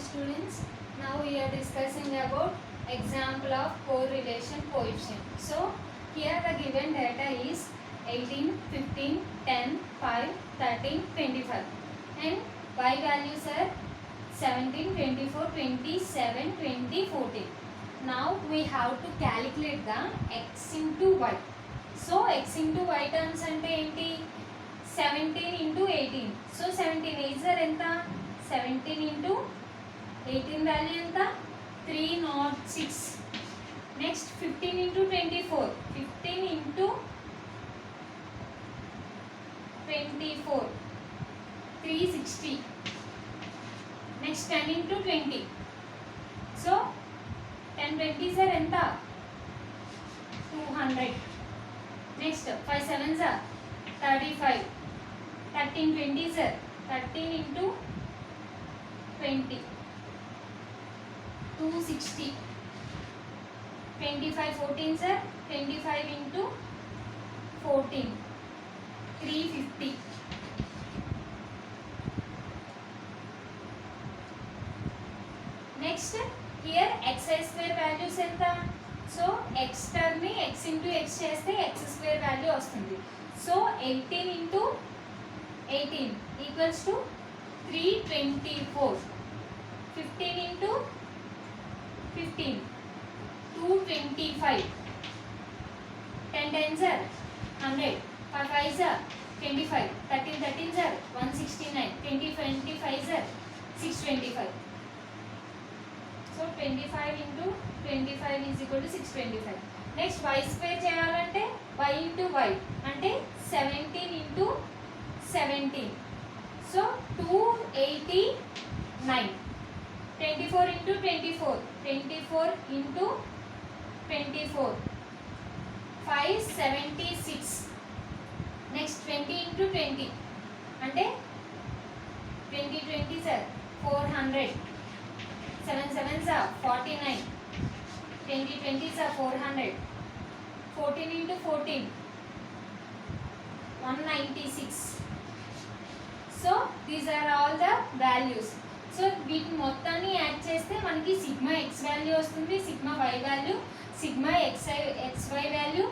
students. Now we are discussing about example of correlation coefficient. So here the given data is 18, 15, 10, 5, 13, 25 and y values are 17, 24, 27, 20, 14. Now we have to calculate the x into y. So x into y terms ante enti 17 into 18. So 17 is there enta 17 into 18 value enta 306. Next 15 into 24. 15 into 24 360. Next 10 into 20. So 10 20s are enta 200. Next 5 7s are 35. 13 20s are 13 into 20 260. 25 14s are 25 into 14 350. Next here xi square values enta. So x term ni x into x cheste x square value vastundi. So 18 into 18 equals to 324. 15 into 15 225. 10 tens are 100. 5 5s are 25. 13 13s are 169. 20 25s are 625. So 25 into 25 is equal to 625. Next y square cheyalante y into y ante 17 into 17. So 289. 24 into 24. 24 into 24. 576. Next 20 into 20 ante 20 20s are 400. 7 7s are 49. 20 20s are 400. 14 into 14 196. So these are all the values. So వీటి మొత్తాన్ని add చేస్తే మనకి sigma x value వస్తుంది, sigma y value, sigma x y value,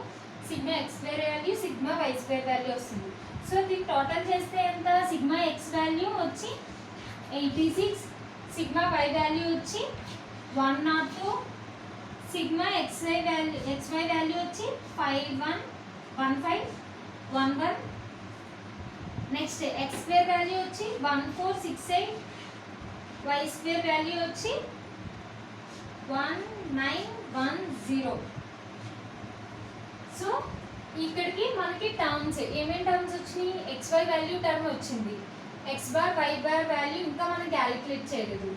sigma x square value, sigma y square value వస్తుంది. So దీన్ని total చేస్తే ఎంత? Sigma x value వచ్చి 86, సిగ్మా వై వాల్యూ వచ్చి 102, సిగ్మా ఎక్స్వై వాల్యూ వచ్చి 511511. నెక్స్ట్ ఎక్స్ స్క్వేర్ వాల్యూ వచ్చి 1468, why square value వచ్చి 1910. So ఇక్కడికి మనకి టర్మ్స్ ఏమేమి టర్మ్స్ వచ్చినాయి? XY వాల్యూ టర్మ్ వచ్చింది, x bar y bar value ఇంకా మనం క్యాలిక్యులేట్ చేయలేదు.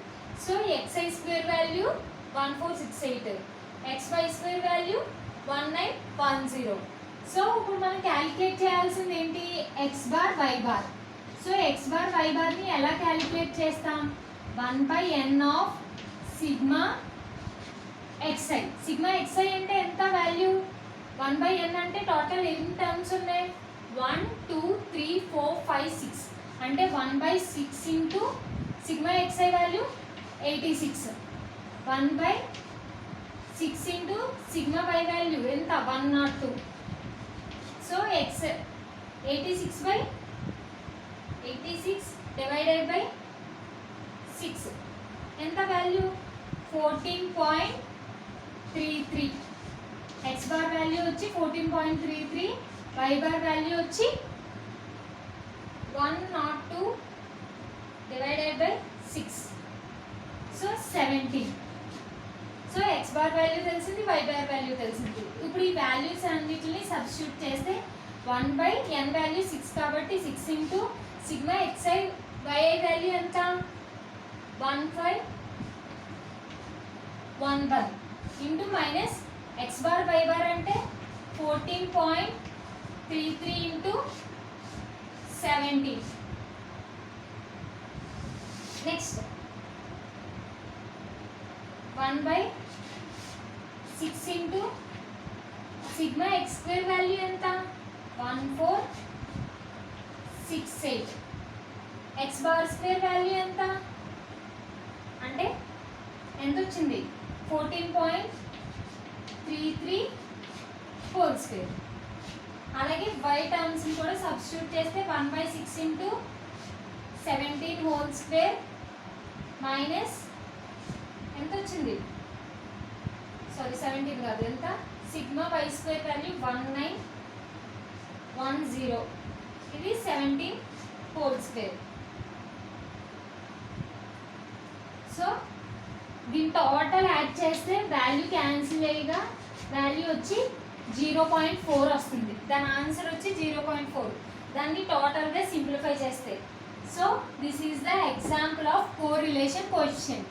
So xi square value 1468, xy square value 1910. So ఇప్పుడు మనం క్యాలిక్యులేట్ చేయాల్సింది ఏంటి? x bar y bar. So x bar y బార్ని ఎలా క్యాలిక్యులేట్ చేస్తాం? 1/n of sigma xi. Sigma xi అంటే ఎంత వాల్యూ? 1/n అంటే టోటల్ ఎన్ని టర్మ్స్ ఉన్నాయి? 1 2 3 4 5 6 అంటే 1/6 into sigma xi value 86. 1/6 into sigma y value ఎంత? 102. సో x 86/86 డివైడెడ్ బై 6 ఎంత వాల్యూ? 14.33. x బార్ వాల్యూ వచ్చి 14.33, y బార్ వాల్యూ వచ్చి 102 divided by 6. So 17. So x bar value తెలిసింది, y బార్ వాల్యూ తెలిసింది. ఇప్పుడు ఈ వాల్యూస్ అన్నిటిని సబ్స్టిట్యూట్ చేస్తే 1/n వాల్యూ 6 కాబట్టి 6 into sigma xi y value ఎంత? 1511 into minus x bar y bar అంటే 14.33 into 17. Next 1/6 into sigma x square value ఎంత? 1468. x బార్ స్క్వేర్ వాల్యూ ఎంత? అంటే ఎంత వచ్చింది 14.33 హోల్ స్క్వేర్. అలాగే y టర్మ్స్ కూడా సబ్స్టిట్యూట్ చేస్తే 1/6 ఇంటూ 17 హోల్ స్క్వేర్ మైనస్ ఎంత వచ్చింది, సారీ 17 కాదు, ఎంత, సిగ్మా y స్క్వేర్ వాల్యూ 1910, ఇది 17 హోల్ స్క్వేర్. సో దీని టోటల్ యాడ్ చేస్తే వాల్యూ క్యాన్సిల్ అయ్యగా వాల్యూ వచ్చి 0.4 వస్తుంది. దాని ఆన్సర్ వచ్చి 0.4. దాన్ని టోటల్గా సింప్లిఫై చేస్తే. So this is the example of correlation coefficient.